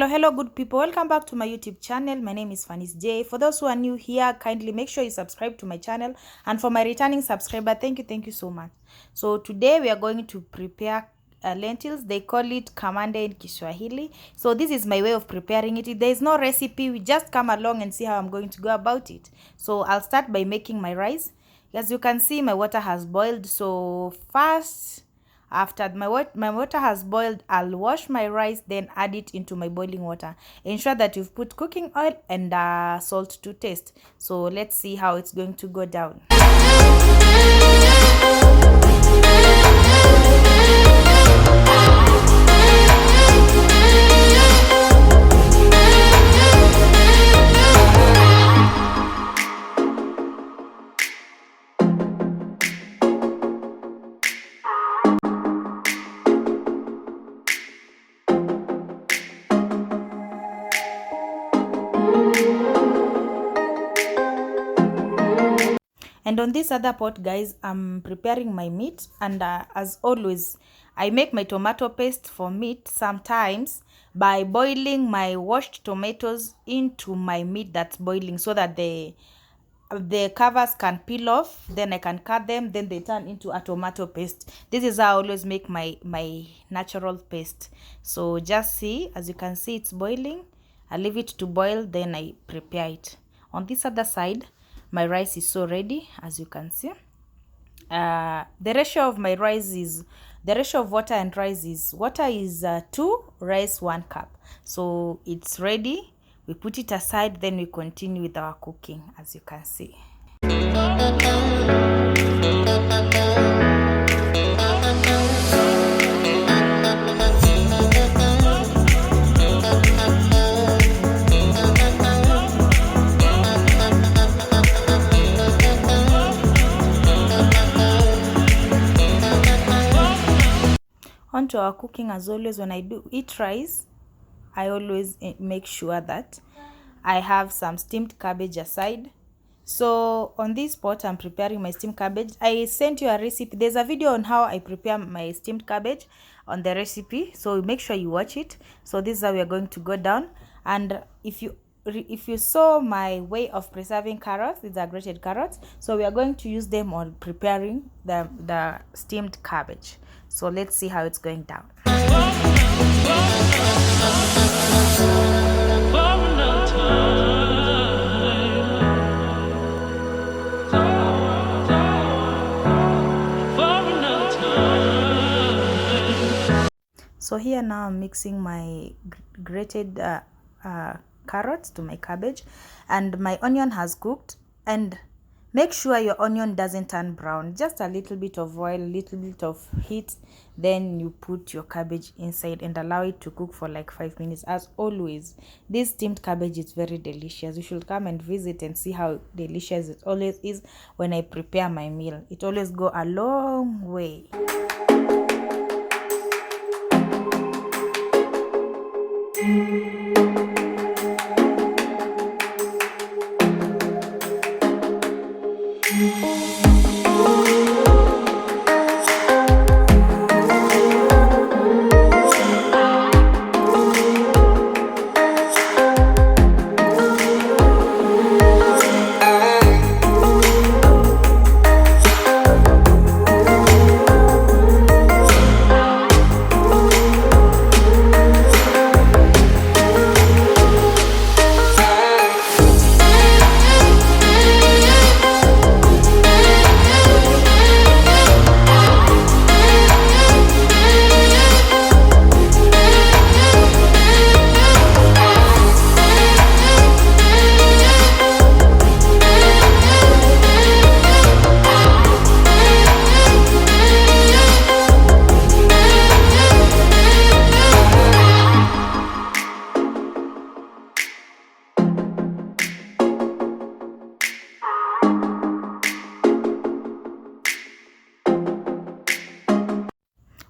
Hello good people, welcome back to my YouTube channel. My name is Fanny's J. For those who are new here, kindly make sure you subscribe to my channel, and for my returning subscriber, thank you so much. So today we are going to prepare lentils. They call it Kamande in Kiswahili. So this is my way of preparing it. There is no recipe, we just come along and see how I'm going to go about it. So I'll start by making my rice. As you can see, my water has boiled. So first, after my water has boiled, I'll wash my rice, then add it into my boiling water. Ensure that you've put cooking oil and salt to taste. So let's see how it's going to go down. And on this other pot, guys, I'm preparing my meat, and as always, I make my tomato paste for meat sometimes by boiling my washed tomatoes into my meat that's boiling, so that the covers can peel off, then I can cut them, then they turn into a tomato paste. This is how I always make my natural paste. So just see, as you can see, it's boiling. I leave it to boil, then I prepare it. On this other side, my rice is so ready, as you can see. The ratio of my rice is, the ratio of water and rice is, water is 2, rice 1 cup. So it's ready. We put it aside, then we continue with our cooking, as you can see. On to our cooking. As always, when I do eat rice, I always make sure that I have some steamed cabbage aside. So on this pot, I'm preparing my steamed cabbage. I sent you a recipe. There's a video on how I prepare my steamed cabbage on the recipe, so make sure you watch it. So this is how we are going to go down. And if you saw my way of preserving carrots, these are grated carrots, so we are going to use them on preparing the steamed cabbage. So let's see how it's going down. So here now I'm mixing my grated carrots to my cabbage, and my onion has cooked. And make sure your onion doesn't turn brown, just a little bit of oil, a little bit of heat, then you put your cabbage inside and allow it to cook for like 5 minutes. As always, this steamed cabbage is very delicious. You should come and visit and see how delicious it always is when I prepare my meal. It always go a long way.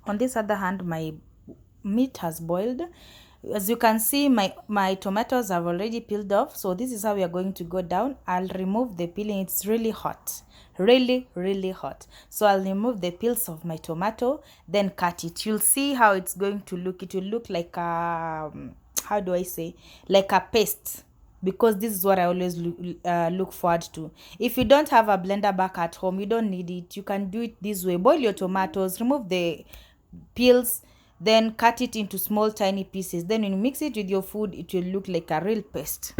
On this other hand, my meat has boiled. As you can see, my tomatoes have already peeled off. So this is how we are going to go down. I'll remove the peeling. It's really hot, really hot. So I'll remove the peels of my tomato, then cut it. You'll see how it's going to look. It will look like how do I say, like a paste, because this is what I always look forward to. If you don't have a blender back at home, you don't need it. You can do it this way. Boil your tomatoes, remove the peels, then cut it into small tiny pieces. Then when you mix it with your food, it will look like a real paste.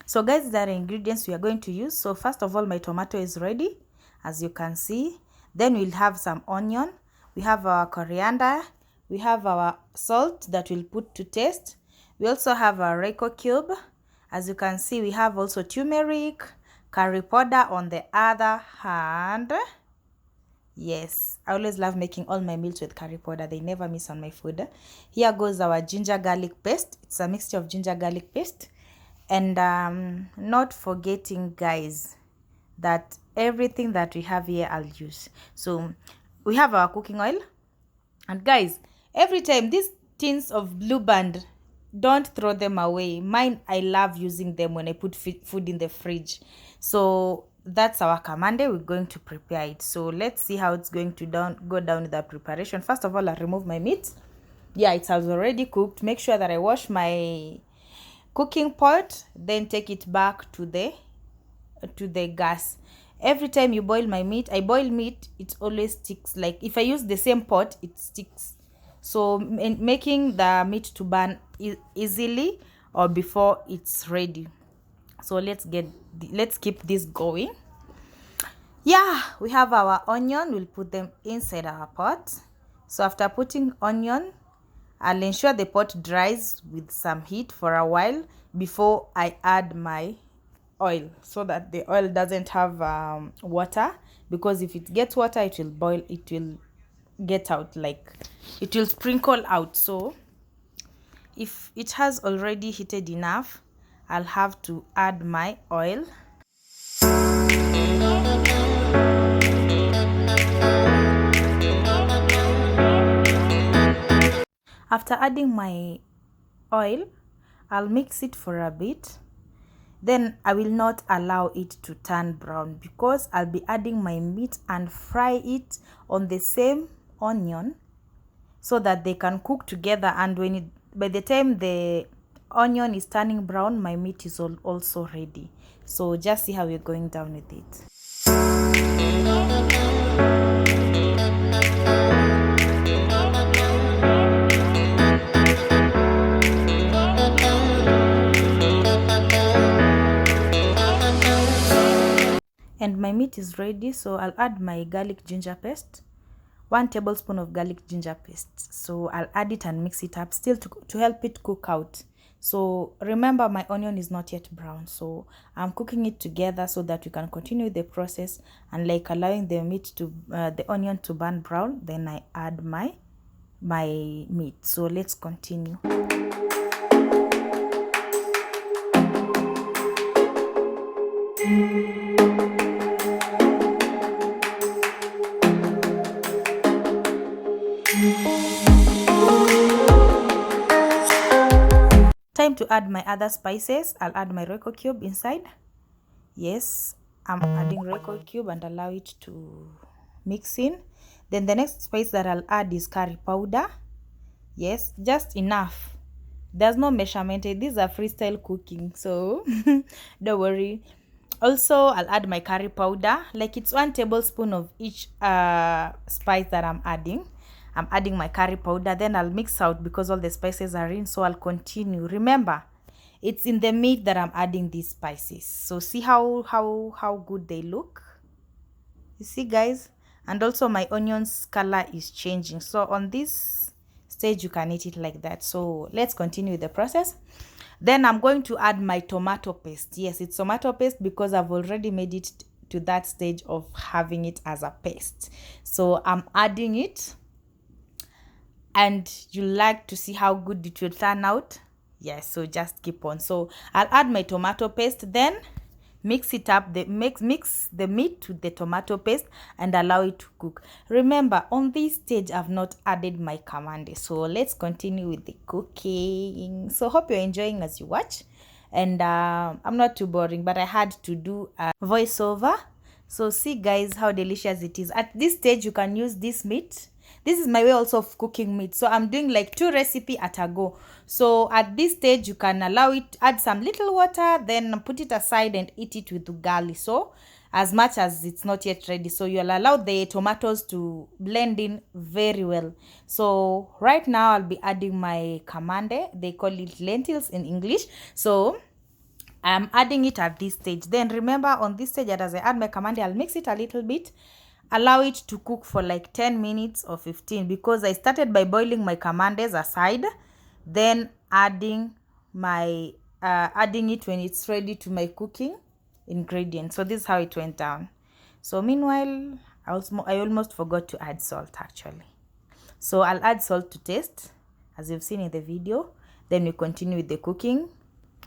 So guys, these are the ingredients we are going to use. So first of all, my tomato is ready, as you can see. Then we'll have some onion. We have our coriander. We have our salt that we'll put to taste. We also have our Royco cube. As you can see, we have also turmeric, curry powder on the other hand. Yes, I always love making all my meals with curry powder. They never miss on my food. Here goes our ginger garlic paste. It's a mixture of ginger garlic paste. And not forgetting, guys, that everything that we have here I'll use. So we have our cooking oil. And guys, every time these tins of Blue Band, don't throw them away. Mine, I love using them when I put food in the fridge. So that's our Kamande. We're going to prepare it. So let's see how it's going to go down with the preparation. First of all, I'll remove my meat. Yeah, it has already cooked. Make sure that I wash my cooking pot, then take it back to the gas. Every time you boil my meat, I boil meat, it always sticks. Like if I use the same pot, it sticks. So making the meat to burn easily or before it's ready. So let's keep this going. Yeah, we have our onion. We'll put them inside our pot. So after putting onion, I'll ensure the pot dries with some heat for a while before I add my oil, so that the oil doesn't have water, because if it gets water, it will boil, it will get out, like it will sprinkle out. So if it has already heated enough, I'll have to add my oil. After adding my oil, I'll mix it for a bit. Then I will not allow it to turn brown, because I'll be adding my meat and fry it on the same onion so that they can cook together. And by the time the onion is turning brown, my meat is also ready. So just see how we're going down with it. And my meat is ready, so I'll add my garlic ginger paste. 1 tablespoon of garlic ginger paste. So I'll add it and mix it up, still to help it cook out. So remember, my onion is not yet brown, so I'm cooking it together so that we can continue the process, and like allowing the the onion to burn brown. Then I add my meat. So let's continue. Time to add my other spices. I'll add my Royco cube inside. Yes, I'm adding Royco cube and allow it to mix in. Then the next spice that I'll add is curry powder. Yes, just enough. There's no measurement. These are freestyle cooking, so don't worry. Also, I'll add my curry powder. Like it's 1 tablespoon of each spice that I'm adding. I'm adding my curry powder. Then I'll mix out because all the spices are in. So I'll continue. Remember, it's in the meat that I'm adding these spices. So see how good they look. You see, guys? And also my onion's color is changing. So on this stage, you can eat it like that. So let's continue with the process. Then I'm going to add my tomato paste. Yes, it's tomato paste because I've already made it to that stage of having it as a paste. So I'm adding it, and you like to see how good it will turn out. Yes, so just keep on. So I'll add my tomato paste, then mix it up, mix the meat with the tomato paste and allow it to cook. Remember, on this stage I've not added my kamande, so let's continue with the cooking. So hope you're enjoying as you watch, and I'm not too boring, but I had to do a voiceover. So see guys how delicious it is. At this stage you can use this meat. This is my way also of cooking meat, so I'm doing like 2 recipes at a go. So at this stage you can allow it, add some little water, then put it aside and eat it with ugali. So as much as it's not yet ready, so you'll allow the tomatoes to blend in very well. So right now I'll be adding my kamande. They call it lentils in English. So I'm adding it at this stage. Then remember, on this stage, as I add my kamande, I'll mix it a little bit, allow it to cook for like 10 minutes or 15, because I started by boiling my kamandes aside, then adding it when it's ready to my cooking ingredients. So this is how it went down. So meanwhile, I almost forgot to add salt actually. So I'll add salt to taste, as you've seen in the video. Then we continue with the cooking.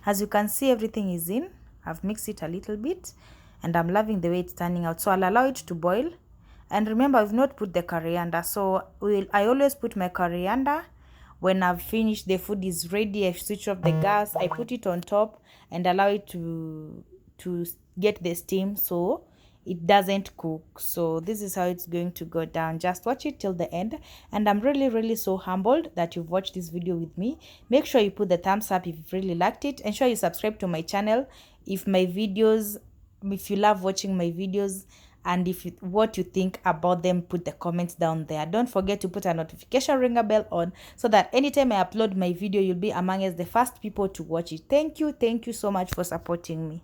As you can see, everything is in. I've mixed it a little bit and I'm loving the way it's turning out. So I'll allow it to boil. And remember, I've not put the coriander. So I always put my coriander when I've finished, the food is ready. I switch off the gas, I put it on top and allow it to get the steam so it doesn't cook. So this is how it's going to go down. Just watch it till the end, and I'm really so humbled that you've watched this video with me. Make sure you put the thumbs up if you've really liked it, and sure you subscribe to my channel if you love watching my videos, and what you think about them, put the comments down there. Don't forget to put a notification ringer bell on so that anytime I upload my video, you'll be among us the first people to watch it. Thank you so much for supporting me.